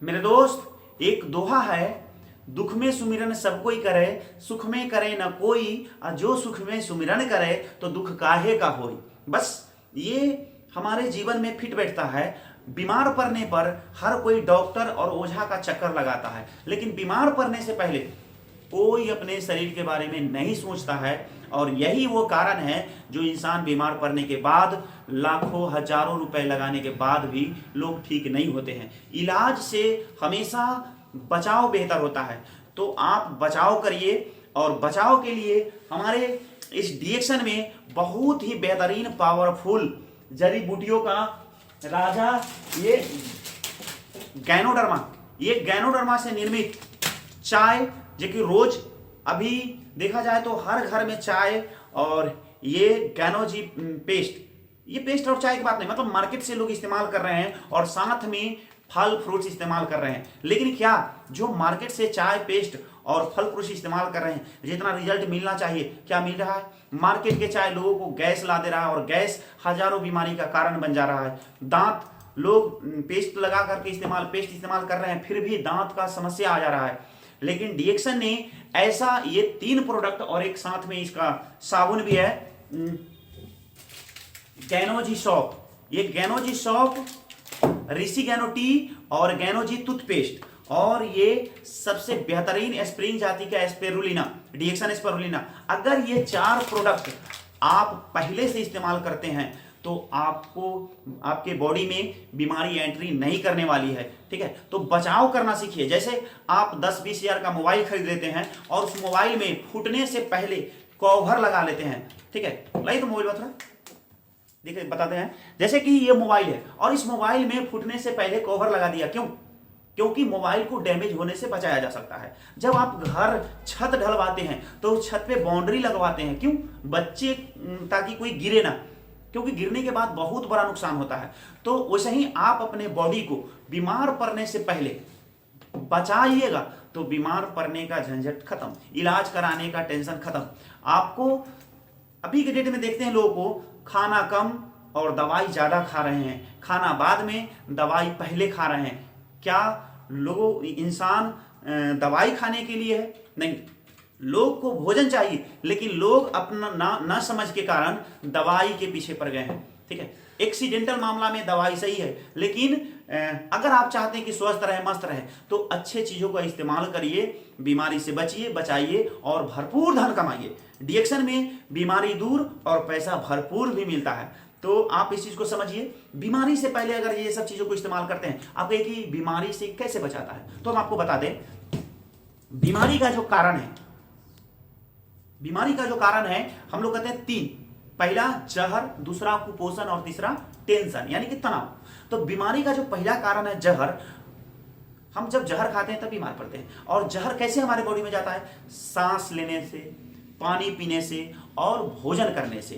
मेरे दोस्त, एक दोहा है, दुख में सुमिरन सब कोई करे, सुख में करे न कोई, और जो सुख में सुमिरन करे तो दुख काहे का होई। बस ये हमारे जीवन में फिट बैठता है। बीमार पड़ने पर हर कोई डॉक्टर और ओझा का चक्कर लगाता है, लेकिन बीमार पड़ने से पहले कोई अपने शरीर के बारे में नहीं सोचता है। और यही वो कारण है जो इंसान बीमार पड़ने के बाद लाखों हजारों रुपए लगाने के बाद भी लोग ठीक नहीं होते हैं। इलाज से हमेशा बचाव बेहतर होता है, तो आप बचाव करिए। और बचाव के लिए हमारे इस डिएक्शन में बहुत ही बेहतरीन पावरफुल जड़ी बूटियों का राजा ये गैनोडर्मा से निर्मित चाय, जो कि रोज अभी देखा जाए तो हर घर में चाय, और ये गैनोजी पेस्ट, ये पेस्ट और चाय की बात नहीं, मतलब मार्केट से लोग इस्तेमाल कर रहे हैं और साथ में फल फ्रूट्स इस्तेमाल कर रहे हैं। लेकिन क्या जो मार्केट से चाय पेस्ट और फल फ्रूट्स इस्तेमाल कर रहे हैं, जितना रिजल्ट मिलना चाहिए, क्या मिल रहा है? मार्केट के चाय लोगों को गैस ला दे रहा है और गैस हजारों बीमारी का कारण बन जा रहा है। दांत लोग पेस्ट लगा करके पेस्ट इस्तेमाल कर रहे हैं, फिर भी दांत का समस्या आ जा रहा है। लेकिन डिएक्शन ने ऐसा ये 3 प्रोडक्ट और एक साथ में इसका साबुन भी है, गैनोजी सॉप, ये गैनोजी सॉप, ऋषि गैनो टी और गैनोजी टूथपेस्ट, और ये सबसे बेहतरीन स्प्रिंग जाति का स्पिरुलिना, डिएक्शन स्पिरुलिना। अगर ये 4 प्रोडक्ट आप पहले से इस्तेमाल करते हैं तो आपको आपके बॉडी में बीमारी एंट्री नहीं करने वाली है। ठीक है, तो बचाव करना सीखिए। जैसे आप 10-20 हजार का मोबाइल खरीद लेते हैं और उस मोबाइल में फूटने से पहले कवर लगा लेते हैं। ठीक है, लाइए तो मोबाइल बता देखिए, बताते हैं। जैसे कि ये मोबाइल है और इस मोबाइल में फूटने से पहले कवर लगा दिया, क्यों? क्योंकि मोबाइल को डैमेज होने से बचाया जा सकता है। जब आप घर छत ढलवाते हैं तो छत पे बाउंड्री लगवाते हैं, क्यों? बच्चे, ताकि कोई गिरे ना, क्योंकि गिरने के बाद बहुत बड़ा नुकसान होता है। तो वैसे ही आप अपने बॉडी को बीमार पड़ने से पहले बचाइएगा तो बीमार पड़ने का झंझट खत्म, इलाज कराने का टेंशन खत्म। आपको अभी के डेट में देखते हैं लोगों को खाना कम और दवाई ज्यादा खा रहे हैं, खाना बाद में दवाई पहले खा रहे हैं। क्या इंसान दवाई खाने के लिए है? नहीं, लोग को भोजन चाहिए, लेकिन लोग अपना ना समझ के कारण दवाई के पीछे पड़ गए हैं। ठीक है, एक्सीडेंटल मामला में दवाई सही है, लेकिन अगर आप चाहते हैं कि स्वस्थ रहे, मस्त रहे, तो अच्छे चीजों का इस्तेमाल करिए, बीमारी से बचिए, बचाइए और भरपूर धन कमाइए। डिएक्शन में बीमारी दूर और पैसा भरपूर भी मिलता है, तो आप इस चीज को समझिए। बीमारी से पहले अगर ये सब चीजों को इस्तेमाल करते हैं, आप कहें कि बीमारी से कैसे बचाता है, तो हम आपको बता दें। बीमारी का जो कारण है हम लोग कहते हैं 3। पहला जहर, दूसरा कुपोषण और तीसरा टेंशन यानी कि तनाव। तो बीमारी का जो पहला कारण है जहर, हम जब जहर खाते हैं तब बीमार पड़ते हैं। और जहर कैसे हमारे बॉडी में जाता है? सांस लेने से, पानी पीने से और भोजन करने से।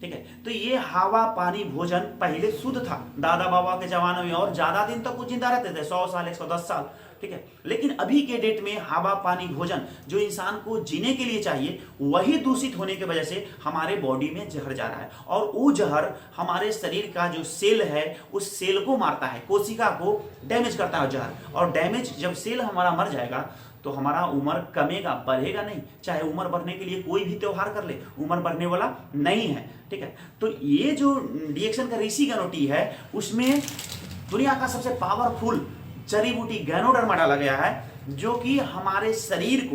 ठीक है, तो ये हवा पानी भोजन पहले शुद्ध था दादा बाबा के जमाने में, और ज्यादा दिन तक वो जिंदा रहते थे, 100 साल 110 साल। ठीक है, लेकिन अभी के डेट में हवा पानी भोजन जो इंसान को जीने के लिए चाहिए, वही दूषित होने की वजह से हमारे बॉडी में जहर जा रहा है। और वो जहर हमारे शरीर का जो सेल है उस सेल को मारता है, कोशिका को डैमेज करता है जहर। और डैमेज जब सेल हमारा मर जाएगा तो हमारा उम्र कमेगा, बढ़ेगा नहीं। चाहे उम्र बढ़ने के लिए कोई भी त्योहार कर ले, उम्र बढ़ने वाला नहीं है। ठीक है, तो ये जो डिएक्शन का ऋषि गैनो टी है, उसमें दुनिया का सबसे पावरफुल जड़ी बूटी गैनोडर्मा डाला गया है, जो कि हमारे शरीर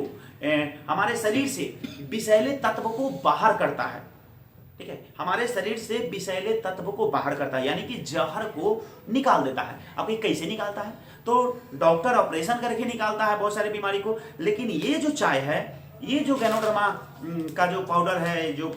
से विषैले तत्व को बाहर करता है। ठीक है, हमारे शरीर से विषैले तत्व को बाहर करता है, यानी कि जहर को निकाल देता है। अब ये कैसे निकालता है? तो डॉक्टर ऑपरेशन करके निकालता है बहुत सारी बीमारी को, लेकिन ये जो चाय है, ये जो गैनोडर्मा का जो पाउडर है, जो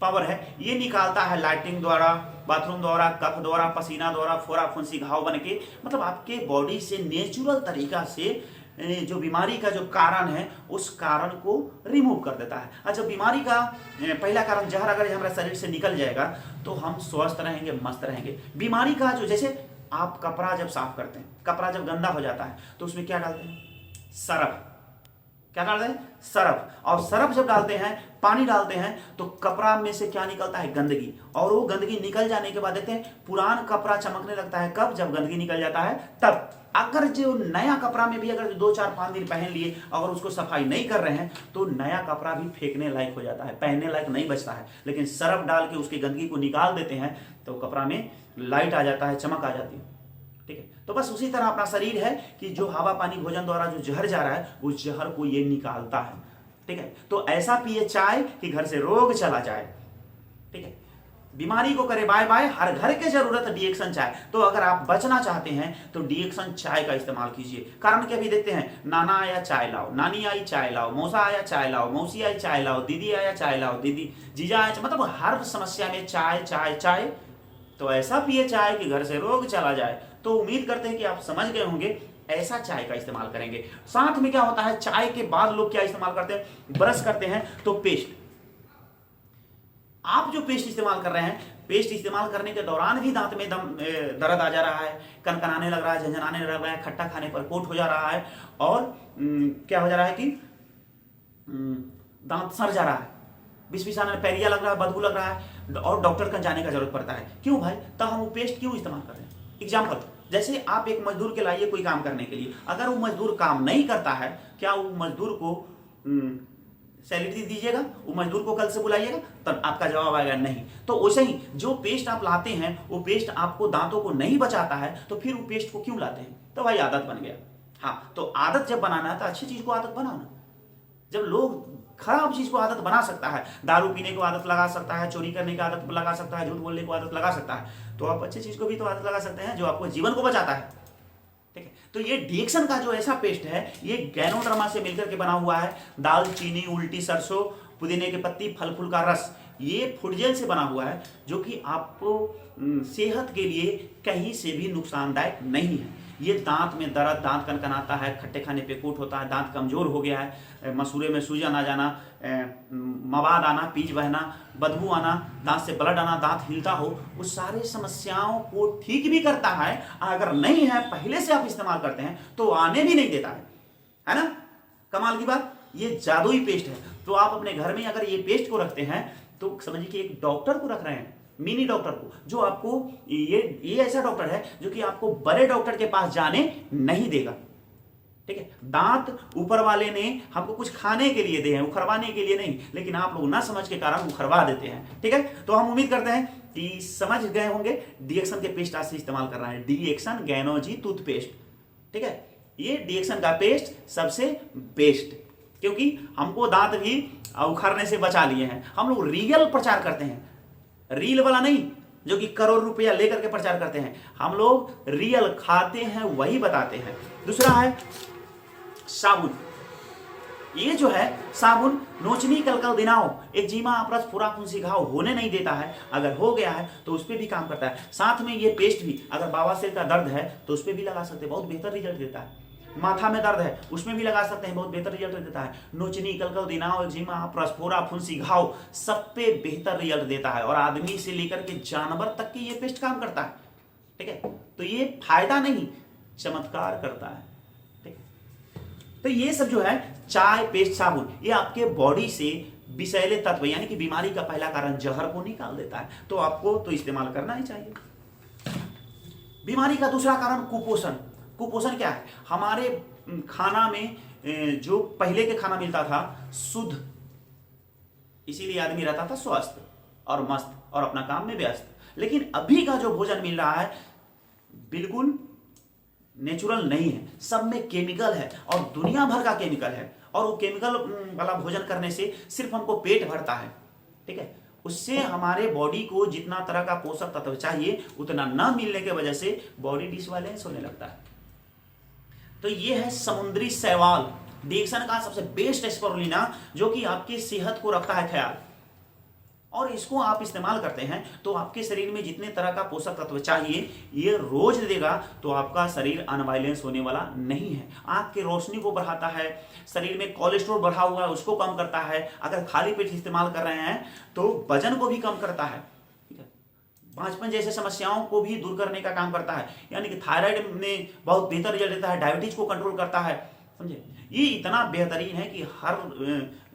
पावर है, ये निकालता है लाइटिंग द्वारा, बाथरूम द्वारा, कफ द्वारा, पसीना द्वारा, फोड़ा फुंसी घाव बन के, मतलब आपके बॉडी से नेचुरल तरीका से जो बीमारी का जो कारण है उस कारण को रिमूव कर देता है। अच्छा, बीमारी का पहला कारण जहर अगर हमारे शरीर से निकल जाएगा तो हम स्वस्थ रहेंगे, मस्त रहेंगे। बीमारी का जो, जैसे आप कपड़ा जब साफ करते हैं, कपड़ा जब गंदा हो जाता है तो उसमें क्या डालते हैं? सरफ। क्या डालते हैं? सरफ। और सरफ जब डालते हैं, पानी डालते हैं, तो कपड़ा में से क्या निकलता है? गंदगी। और वो गंदगी निकल जाने के बाद देखते हैं पुराना कपड़ा चमकने लगता है। कब? जब गंदगी निकल जाता है तब। अगर जो नया कपड़ा में भी अगर 2 4 5 दिन पहन लिए, अगर उसको सफाई नहीं कर रहे हैं, तो नया कपड़ा भी फेंकने लायक हो जाता है, पहनने लायक नहीं बचता है। लेकिन सरफ डाल के उसकी गंदगी को निकाल देते हैं तो कपड़ा में लाइट आ जाता है, चमक आ जाती है। ठीक है, तो बस उसी तरह अपना शरीर है कि जो हवा पानी भोजन द्वारा जो जहर जा रहा है, उस जहर को ये निकालता है। ठीक है, तो ऐसा पिए चाय कि घर से रोग चला जाए। ठीक है, बीमारी को करे बाय बाय, हर घर के जरूरत है डीएक्सन चाय। तो अगर आप बचना चाहते हैं तो डीएक्सन चाय का इस्तेमाल कीजिए। कारण क्या भी देखते हैं, नाना आया चाय लाओ, नानी आई चाय लाओ, मौसा आया चाय लाओ, मौसी आई चाय लाओ, दीदी आया चाय लाओ, दीदी जीजा आया, मतलब हर समस्या में चाय चाय चाय। तो ऐसा पिए चाय कि घर से रोग चला जाए। तो उम्मीद करते हैं कि आप समझ गए होंगे, ऐसा चाय का इस्तेमाल करेंगे। साथ में क्या होता है, चाय के बाद लोग क्या इस्तेमाल करते हैं, ब्रश करते हैं तो पेस्ट। आप जो पेस्ट इस्तेमाल कर रहे हैं, पेस्ट इस्तेमाल करने के दौरान भी दांत में दर्द आ जा रहा है, कनकनाने लग रहा है, झंझनाने लग रहा है, खट्टा खाने पर कोट हो जा रहा है, और क्या हो जा रहा है कि दांत सड़ जा रहा है, बिस्बिसाना पैरिया लग रहा है, बदबू लग रहा है, और डॉक्टर का जाने का जरूरत पड़ता है। क्यों भाई? तब हम वो पेस्ट क्यों इस्तेमाल कर रहे हैं? एग्जाम्पल, जैसे आप एक मजदूर के लाइए कोई काम करने के लिए, अगर वो मजदूर काम नहीं करता है, क्या वो मजदूर को सैलरी दीजिएगा? वो मजदूर को कल से बुलाइएगा? तब आपका जवाब आएगा नहीं। तो वैसे ही जो पेस्ट आप लाते हैं, वो पेस्ट आपको दांतों को नहीं बचाता है, तो फिर वो पेस्ट को क्यों लाते हैं? तो भाई आदत बन गया। हाँ, तो आदत जब बनाना है तो अच्छी चीज को आदत बनाना। जब लोग खराब चीज को आदत बना सकता है, दारू पीने को आदत लगा सकता है, चोरी करने की आदत लगा सकता है, झूठ बोलने को आदत लगा सकता है, तो आप अच्छी चीज को भी तो आदत लगा सकते हैं जो आपको जीवन को बचाता है। ठीक है, तो ये डीएक्सन का जो ऐसा पेस्ट है, ये गैनोडर्मा से मिलकर के बना हुआ है। दाल चीनी, उल्टी सरसों, पुदीने की पत्ती, फल फूल का रस, ये फूड जेल से बना हुआ है, जो कि आपको सेहत के लिए कहीं से भी नुकसानदायक नहीं है। ये दांत में दर्द, दांत कनकनाता है, खट्टे खाने पे कोट होता है, दांत कमजोर हो गया है, मसूड़े में सूजन आ जाना, मवाद आना, पीच बहना, बदबू आना, दांत से ब्लड आना, दांत हिलता हो, उस सारे समस्याओं को ठीक भी करता है। अगर नहीं है, पहले से आप इस्तेमाल करते हैं, तो आने भी नहीं देता है ना? कमाल की बात, ये जादुई पेस्ट है। तो आप अपने घर में अगर ये पेस्ट को रखते हैं, तो समझिए कि एक डॉक्टर को रख रहे हैं, मिनी डॉक्टर को, जो आपको ये ऐसा डॉक्टर है जो कि आपको बड़े डॉक्टर के पास जाने नहीं देगा। ठीक है, दांत ऊपर वाले ने हमको कुछ खाने के लिए दे हैं, उखरवाने के लिए नहीं, लेकिन आप लोग ना समझ के कारण उखरवा देते हैं। ठीक है, तो हम उम्मीद करते हैं कि समझ गए होंगे डीएक्सन के पेस्ट आज से इस्तेमाल करना है, डीएक्सन गैनोजी टूथपेस्ट। ठीक है, ये डीएक्सन का पेस्ट सबसे बेस्ट, क्योंकि हमको दांत भी उखड़ने से बचा लिए हैं। हम लोग रियल प्रचार करते हैं, रील वाला नहीं जो कि करोड़ रुपया लेकर के प्रचार करते हैं। हम लोग रियल खाते हैं, वही बताते हैं। दूसरा है साबुन। ये जो है साबुन, नोचनी कलकल दिनाओ, एक जीमा अपरस पूरा फुंसी घाव होने नहीं देता है। अगर हो गया है तो उस पर भी काम करता है। साथ में ये पेस्ट भी, अगर बवासीर का दर्द है तो उस पर भी लगा सकते हैं, बहुत बेहतर रिजल्ट देता है। माथा में दर्द है, उसमें भी लगा सकते हैं, बहुत बेहतर रिजल्ट देता है। नोचनी कलकल दिनाव, एक्जिमा, प्रस्फोरा, फुंसी घाव, सब पे बेहतर रिजल्ट देता है। और आदमी से लेकर के जानवर तक के ये पेस्ट काम करता है। ठीक है, तो ये फायदा नहीं, चमत्कार करता है। ठीक है, तो ये सब जो है चाय, पेस्ट, साबुन, ये आपके बॉडी से विषैले तत्व यानी कि बीमारी का पहला कारण जहर को निकाल देता है। तो आपको तो इस्तेमाल करना ही चाहिए। बीमारी का दूसरा कारण कुपोषण। कुपोषण क्या है? हमारे खाना में जो पहले के खाना मिलता था शुद्ध, इसीलिए आदमी रहता था स्वस्थ और मस्त और अपना काम में व्यस्त। लेकिन अभी का जो भोजन मिल रहा है बिल्कुल नेचुरल नहीं है, सब में केमिकल है और दुनिया भर का केमिकल है। और वो केमिकल वाला भोजन करने से सिर्फ हमको पेट भरता है। ठीक है, उससे हमारे बॉडी को जितना तरह का पोषक तत्व चाहिए उतना न मिलने की वजह से बॉडी डिसबैलेंस होने लगता है। तो ये है समुद्री शैवाल, डीएक्सन का सबसे बेस्ट स्पिरुलिना, जो कि आपकी सेहत को रखता है ख्याल। और इसको आप इस्तेमाल करते हैं तो आपके शरीर में जितने तरह का पोषक तत्व चाहिए ये रोज देगा, तो आपका शरीर अनवायलेंस होने वाला नहीं है। आंख की रोशनी को बढ़ाता है, शरीर में कोलेस्ट्रॉल बढ़ा हुआ है उसको कम करता है। अगर खाली पेट इस्तेमाल कर रहे हैं तो वजन को भी कम करता है। बांझपन जैसे समस्याओं को भी दूर करने का काम करता है, यानी कि थायराइड में बहुत बेहतर रिजल्ट देता है, डायबिटीज को कंट्रोल करता है, समझे। ये इतना बेहतरीन है कि हर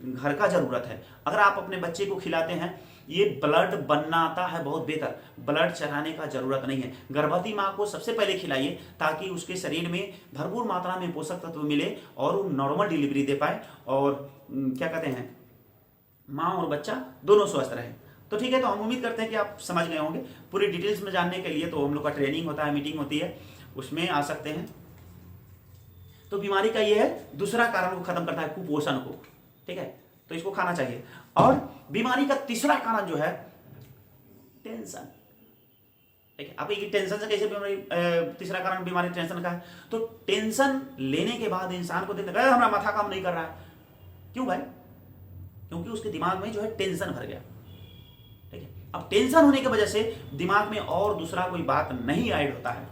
घर का जरूरत है। अगर आप अपने बच्चे को खिलाते हैं, ये ब्लड बनाता है बहुत बेहतर, ब्लड चढ़ाने का जरूरत नहीं है। गर्भवती माँ को सबसे पहले खिलाइए ताकि उसके शरीर में भरपूर मात्रा में पोषक तत्व मिले और वो नॉर्मल डिलीवरी दे पाए और क्या कहते हैं, माँ और बच्चा दोनों स्वस्थ रहे। तो ठीक है, तो हम उम्मीद करते हैं कि आप समझ गए होंगे। पूरी डिटेल्स में जानने के लिए तो हम लोग का ट्रेनिंग होता है, मीटिंग होती है, उसमें आ सकते हैं। तो बीमारी का ये है, दूसरा कारण को खत्म करता है, कुपोषण को। ठीक है, तो इसको खाना चाहिए। और बीमारी का तीसरा कारण जो है टेंशन। ठीक है, अब ये टेंशन से कैसे बीमारी, तीसरा कारण बीमारी टेंशन का है। तो टेंशन लेने के बाद इंसान को देखते हैं हमारा माथा काम नहीं कर रहा है। क्यों भाई? क्योंकि उसके दिमाग में जो है टेंशन भर गया। ठीक है, अब टेंशन होने की वजह से दिमाग में और दूसरा कोई बात नहीं ऐड होता है,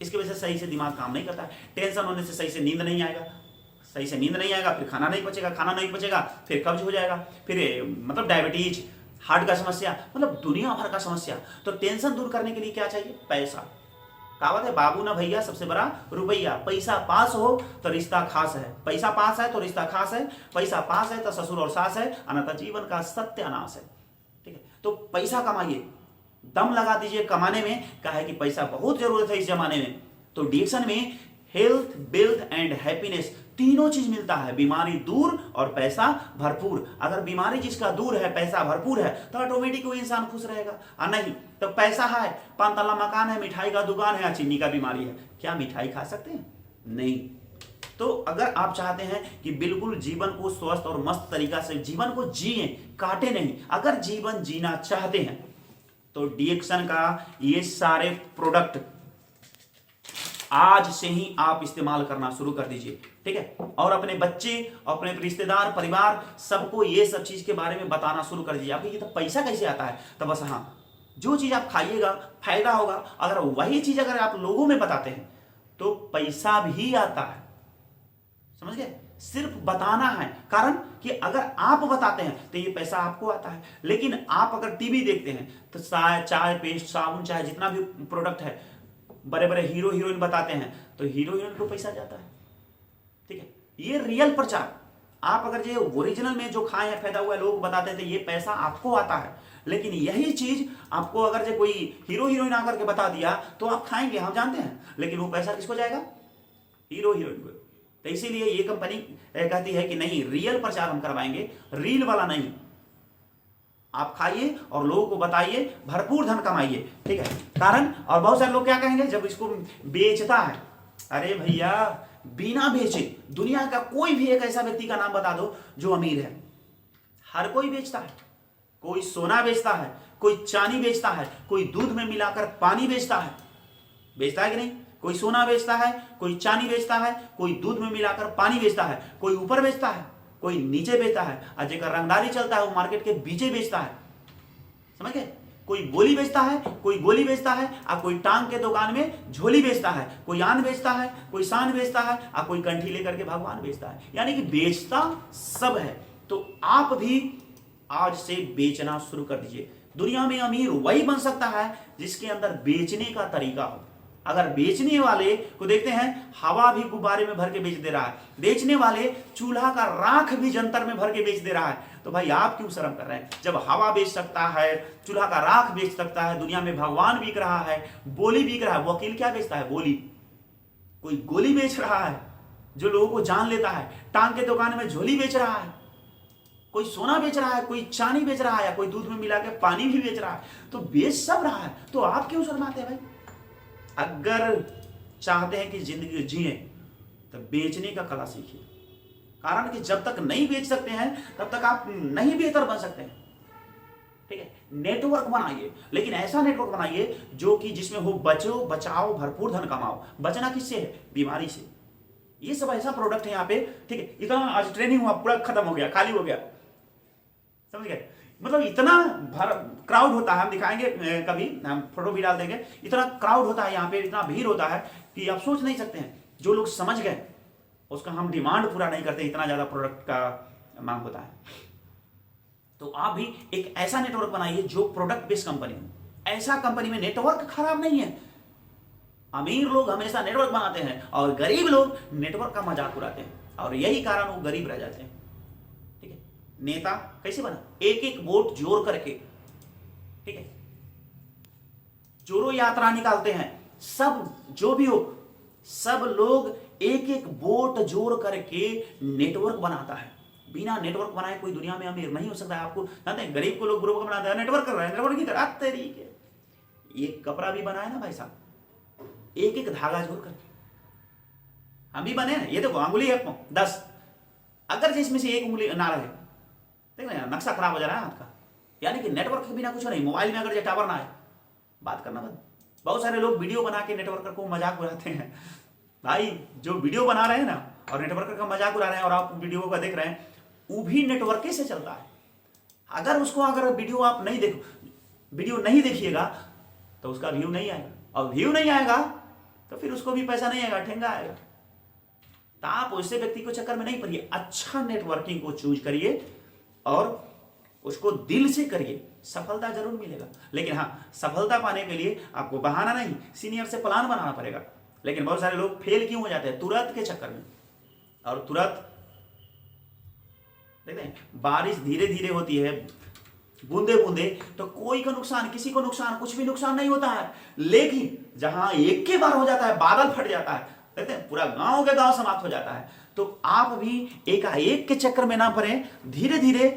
इसकी वजह से सही से दिमाग काम नहीं करता है। टेंशन होने से सही से नींद नहीं आएगा, सही से नींद नहीं आएगा, फिर खाना नहीं पचेगा, खाना नहीं पचेगा फिर कब्ज हो जाएगा, फिर मतलब डायबिटीज, हार्ट का समस्या, मतलब दुनिया भर का समस्या। तो टेंशन दूर करने के लिए क्या चाहिए? पैसा। कहावत है, बाबू ना भैया सबसे बड़ा रुपया। पैसा पास हो तो रिश्ता खास है, पैसा पास है तो रिश्ता खास है, पैसा पास है तो ससुर और सास है, अन्यथा जीवन का सत्यानाश है। ठीक है, तो पैसा कमाइए, दम लगा दीजिए कमाने में। कहा है कि पैसा बहुत जरूरत है इस जमाने में। तो डिएक्शन में हेल्थ, वेल्थ एंड हैप्पीनेस तीनों चीज मिलता है। बीमारी दूर और पैसा भरपूर। अगर बीमारी जिसका दूर है, पैसा भरपूर है, तो ऑटोमेटिक वो इंसान खुश रहेगा। और नहीं तो पैसा है, 5 तल्ला मकान है, मिठाई का दुकान है, चीनी का बीमारी है, क्या मिठाई खा सकते हैं? नहीं। तो अगर आप चाहते हैं कि बिल्कुल जीवन को स्वस्थ और मस्त तरीका से जीवन को जिए, काटे नहीं, अगर जीवन जीना चाहते हैं तो डिएक्शन का ये सारे प्रोडक्ट आज से ही आप इस्तेमाल करना शुरू कर दीजिए। ठीक है, और अपने बच्चे, अपने रिश्तेदार, परिवार, सबको ये सब चीज के बारे में बताना शुरू कर दीजिए। आपको ये तो पैसा कैसे आता है? तो बस हाँ, जो चीज आप खाइएगा फायदा होगा। अगर वही चीज अगर आप लोगों में बताते हैं तो पैसा भी आता है। समझ गए? सिर्फ बताना है, कारण कि अगर आप बताते हैं तो ये पैसा आपको आता है। लेकिन आप अगर टीवी देखते हैं तो चाय, पेस्ट, साबुन, चाहे जितना भी प्रोडक्ट है, बड़े बड़े हीरो हीरोइन बताते हैं तो हीरो हीरोइन को पैसा जाता है। ठीक है, ये रियल प्रचार। आप अगर ये ओरिजिनल में जो खाए हैं, फायदा हुआ है, लोग बताते हैं तो ये पैसा आपको आता है। लेकिन यही चीज आपको अगर जो कोई हीरो हीरोइन आकर के बता दिया तो आप खाएंगे, हम जानते हैं, लेकिन वो पैसा किसको जाएगा? हीरो हीरोइन को। तो इसीलिए ये कंपनी कहती है कि नहीं, रियल प्रचार हम करवाएंगे, रील वाला नहीं। आप खाइए और लोगों को बताइए, भरपूर धन कमाइए। ठीक है, कारण और बहुत सारे लोग क्या कहेंगे जब इसको बेचता है, अरे भैया बिना बेचे दुनिया का कोई भी एक ऐसा व्यक्ति का नाम बता दो जो अमीर है। हर कोई बेचता है, कोई सोना बेचता है, कोई चांदी बेचता है, कोई दूध में मिलाकर पानी बेचता है। बेचता है कि नहीं? कोई सोना बेचता है, कोई चांदी बेचता है, कोई दूध में मिलाकर पानी बेचता है, कोई ऊपर बेचता है, कोई नीचे बेचता है, और जेकर रंगदारी चलता है वो मार्केट के बीचे बेचता है। समझ गए? कोई गोली बेचता है, कोई गोली बेचता है, और कोई टांग के दुकान में झोली बेचता है, कोई आन बेचता है, कोई शान बेचता है, और कोई कंठी लेकर के भगवान बेचता है। यानी कि बेचता सब है। तो आप भी आज से बेचना शुरू कर दीजिए। दुनिया में अमीर वही बन सकता है जिसके अंदर बेचने का तरीका हो। अगर बेचने वाले को देखते हैं, हवा भी गुब्बारे में भर के बेच दे रहा है, बेचने वाले चूल्हा का राख भी जंतर में भर के बेच दे रहा है, तो भाई आप क्यों शर्म कर रहे हैं? जब हवा बेच सकता है, चूल्हा का राख बेच सकता है, दुनिया में भगवान बिक रहा है, बोली बिक रहा है। वकील क्या बेचता है? बोली। कोई गोली बेच रहा है जो लोगों को जान लेता है, टांग के दुकान में झोली बेच रहा है, कोई सोना बेच रहा है, कोई चांदी बेच रहा है, या कोई दूध में मिला के पानी भी बेच रहा है। तो बेच सब रहा है, तो आप क्यों शर्माते हैं भाई? अगर चाहते हैं कि जिंदगी जिए तो बेचने का कला सीखिए। कारण कि जब तक नहीं बेच सकते हैं तब तक आप नहीं बेहतर बन सकते हैं। ठीक है, नेटवर्क बनाइए, लेकिन ऐसा नेटवर्क बनाइए जो कि जिसमें हो बचो, बचाओ, भरपूर धन कमाओ। बचना किससे है? बीमारी से। ये सब ऐसा प्रोडक्ट है यहाँ पे। ठीक है, इतना आज ट्रेनिंग हुआ, पूरा खत्म हो गया, खाली हो गया। समझ गए? मतलब इतना क्राउड होता है, हम दिखाएंगे कभी, हम फोटो भी डाल देंगे। इतना क्राउड होता है यहाँ पे, इतना भीड़ होता है कि आप सोच नहीं सकते हैं। जो लोग समझ गए उसका हम डिमांड पूरा नहीं करते, इतना ज्यादा प्रोडक्ट का मांग होता है। तो आप भी एक ऐसा नेटवर्क बनाइए जो प्रोडक्ट बेस्ड कंपनी हो। ऐसा कंपनी में नेटवर्क खराब नहीं है, अमीर लोग हमेशा नेटवर्क बनाते हैं और गरीब लोग नेटवर्क का मजाक उड़ाते हैं, और यही कारण वो गरीब रह जाते हैं। ठीक है, नेता कैसे बना? एक एक वोट जोड़ करके, ठीक है, जोड़ो यात्रा निकालते हैं, सब जो भी हो, सब लोग एक एक वोट जोड़ करके नेटवर्क बनाता है। बिना नेटवर्क बनाए कोई दुनिया में अमीर नहीं हो सकता है। आपको जानते हैं, गरीब को लोग ग्रुप बनाते हैं, नेटवर्क कर रहे हैं, नेटवर्क की तरह तरीके। ये कपड़ा भी बना है ना भाई साहब, एक एक धागा जोड़ करके। हम भी बने हैं, ये देखो अंगुली है 10, अगर जिसमें से एक उंगली ना रहे, देख रहे हैं नक्शा खराब हो जा रहा है हाथ का। यानी कि नेटवर्क के बिना कुछ नहीं। मोबाइल में अगर टावर ना है, बात करना बंद। बहुत सारे लोग वीडियो बना के नेटवर्कर को मजाक उड़ाते हैं। भाई जो वीडियो बना रहे हैं ना और नेटवर्कर का मजाक उड़ा रहे हैं और आप वीडियो को देख रहे हैं, वो भी नेटवर्क से चलता है। अगर वीडियो आप नहीं देखो, वीडियो नहीं देखिएगा तो उसका व्यू नहीं आएगा, और व्यू नहीं आएगा तो फिर उसको भी पैसा नहीं आएगा, ठेंगा आएगा। तो आप वैसे व्यक्ति को चक्कर में नहीं पड़िए, अच्छा नेटवर्किंग को चूज करिए और उसको दिल से करिए, सफलता जरूर मिलेगा। लेकिन हाँ, सफलता पाने के लिए आपको बहाना नहीं, सीनियर से प्लान बनाना पड़ेगा। लेकिन बहुत सारे लोग फेल क्यों हो जाते हैं? तुरंत के चक्कर में। और तुरंत देखते हैं, बारिश धीरे धीरे होती है, बूंदे बूंदे, तो कोई का नुकसान, किसी को नुकसान, कुछ भी नुकसान नहीं होता है। लेकिन जहां एक के बार हो जाता है, बादल फट जाता है, देखते हैं पूरा गांव के गांव समाप्त हो जाता है। तो आप भी एकाएक के चक्कर में ना पड़े, धीरे धीरे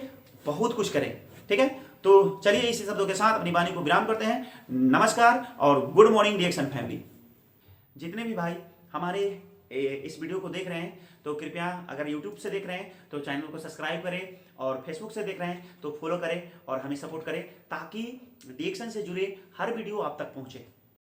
बहुत कुछ करें। ठीक है, तो चलिए इसी शब्दों के साथ अपनी वाणी को विराम करते हैं। नमस्कार और गुड मॉर्निंग रिएक्शन फैमिली। जितने भी भाई हमारे इस वीडियो को देख रहे हैं, तो कृपया अगर YouTube से देख रहे हैं तो चैनल को सब्सक्राइब करें, और Facebook से देख रहे हैं तो फॉलो करें और हमें सपोर्ट करें, ताकि रिएक्शन से जुड़े हर वीडियो आप तक पहुंचे।